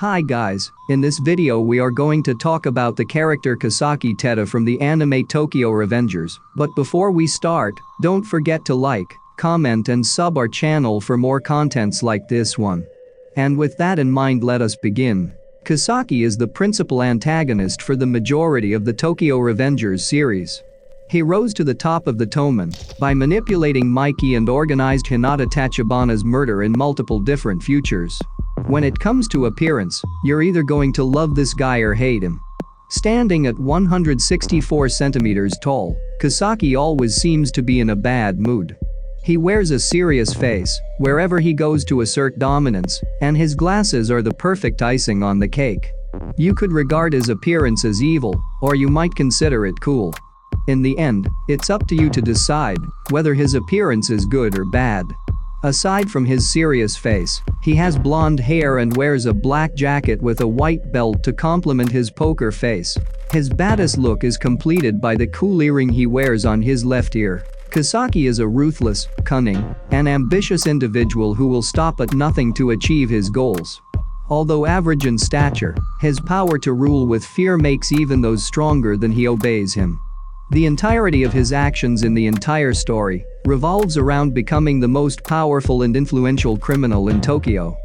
Hi guys, in this video we are going to talk about the character Kisaki Tetta from the anime Tokyo Revengers, but before we start, don't forget to like, comment and sub our channel for more contents like this one. And with that in mind, let us begin. Kisaki is the principal antagonist for the majority of the Tokyo Revengers series. He rose to the top of the tomen by manipulating Mikey and organized Hinata Tachibana's murder in multiple different futures. When it comes to appearance, you're either going to love this guy or hate him. Standing at 164 centimeters tall, Kisaki always seems to be in a bad mood. He wears a serious face wherever he goes to assert dominance, and his glasses are the perfect icing on the cake. You could regard his appearance as evil, or you might consider it cool. In the end, it's up to you to decide whether his appearance is good or bad. Aside from his serious face, he has blonde hair and wears a black jacket with a white belt to complement his poker face. His baddest look is completed by the cool earring he wears on his left ear. Kisaki is a ruthless, cunning, and ambitious individual who will stop at nothing to achieve his goals. Although average in stature, his power to rule with fear makes even those stronger than he obeys him. The entirety of his actions in the entire story revolves around becoming the most powerful and influential criminal in Tokyo.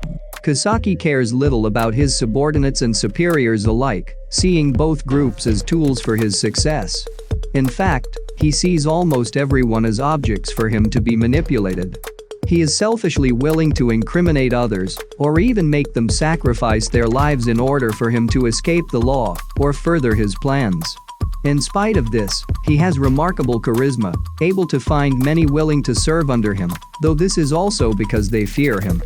Kisaki cares little about his subordinates and superiors alike, seeing both groups as tools for his success. In fact, he sees almost everyone as objects for him to be manipulated. He is selfishly willing to incriminate others, or even make them sacrifice their lives in order for him to escape the law or further his plans. In spite of this, he has remarkable charisma, able to find many willing to serve under him, though this is also because they fear him.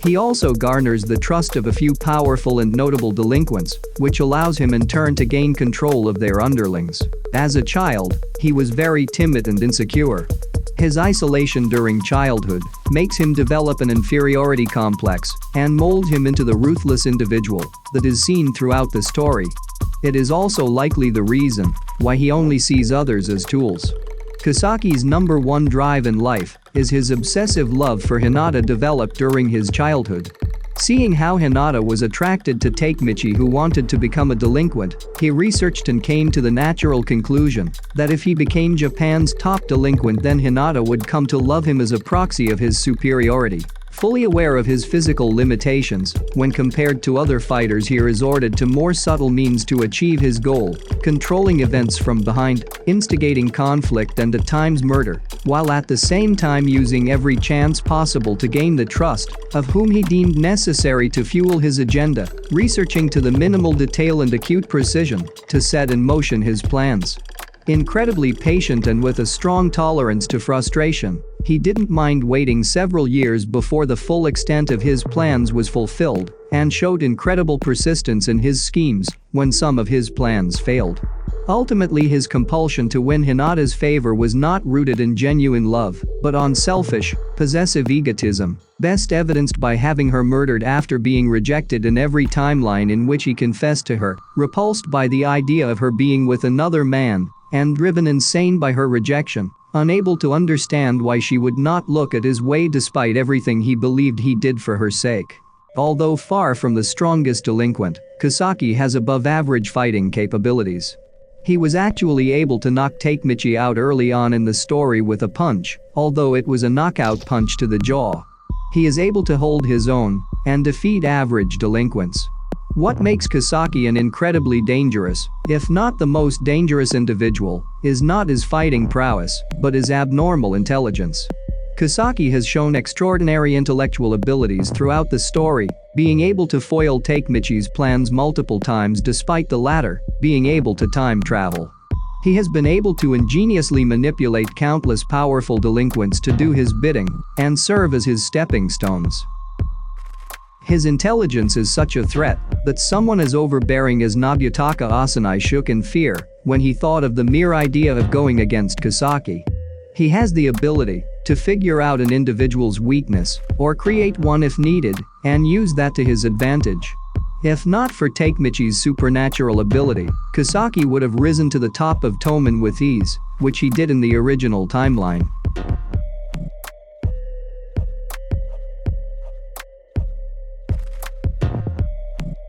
He also garners the trust of a few powerful and notable delinquents, which allows him in turn to gain control of their underlings. As a child, he was very timid and insecure. His isolation during childhood makes him develop an inferiority complex and mold him into the ruthless individual that is seen throughout the story. It is also likely the reason why he only sees others as tools. Kisaki's number one drive in life is his obsessive love for Hinata developed during his childhood. Seeing how Hinata was attracted to Takemichi, who wanted to become a delinquent, he researched and came to the natural conclusion that if he became Japan's top delinquent, then Hinata would come to love him as a proxy of his superiority. Fully aware of his physical limitations, when compared to other fighters, he resorted to more subtle means to achieve his goal, controlling events from behind, instigating conflict and at times murder, while at the same time using every chance possible to gain the trust of whom he deemed necessary to fuel his agenda, researching to the minimal detail and acute precision to set in motion his plans. Incredibly patient and with a strong tolerance to frustration, he didn't mind waiting several years before the full extent of his plans was fulfilled, and showed incredible persistence in his schemes when some of his plans failed. Ultimately, his compulsion to win Hinata's favor was not rooted in genuine love, but on selfish, possessive egotism, best evidenced by having her murdered after being rejected in every timeline in which he confessed to her, repulsed by the idea of her being with another man, and driven insane by her rejection, unable to understand why she would not look at his way despite everything he believed he did for her sake. Although far from the strongest delinquent, Kisaki has above-average fighting capabilities. He was actually able to knock Takemichi out early on in the story with a punch, although it was a knockout punch to the jaw. He is able to hold his own and defeat average delinquents. What makes Kisaki an incredibly dangerous, if not the most dangerous individual, is not his fighting prowess, but his abnormal intelligence. Kisaki has shown extraordinary intellectual abilities throughout the story, being able to foil Takemichi's plans multiple times despite the latter being able to time travel. He has been able to ingeniously manipulate countless powerful delinquents to do his bidding and serve as his stepping stones. His intelligence is such a threat that someone as overbearing as Nobutaka Asanai shook in fear when he thought of the mere idea of going against Kisaki. He has the ability to figure out an individual's weakness, or create one if needed, and use that to his advantage. If not for Takemichi's supernatural ability, Kisaki would have risen to the top of Tomen with ease, which he did in the original timeline.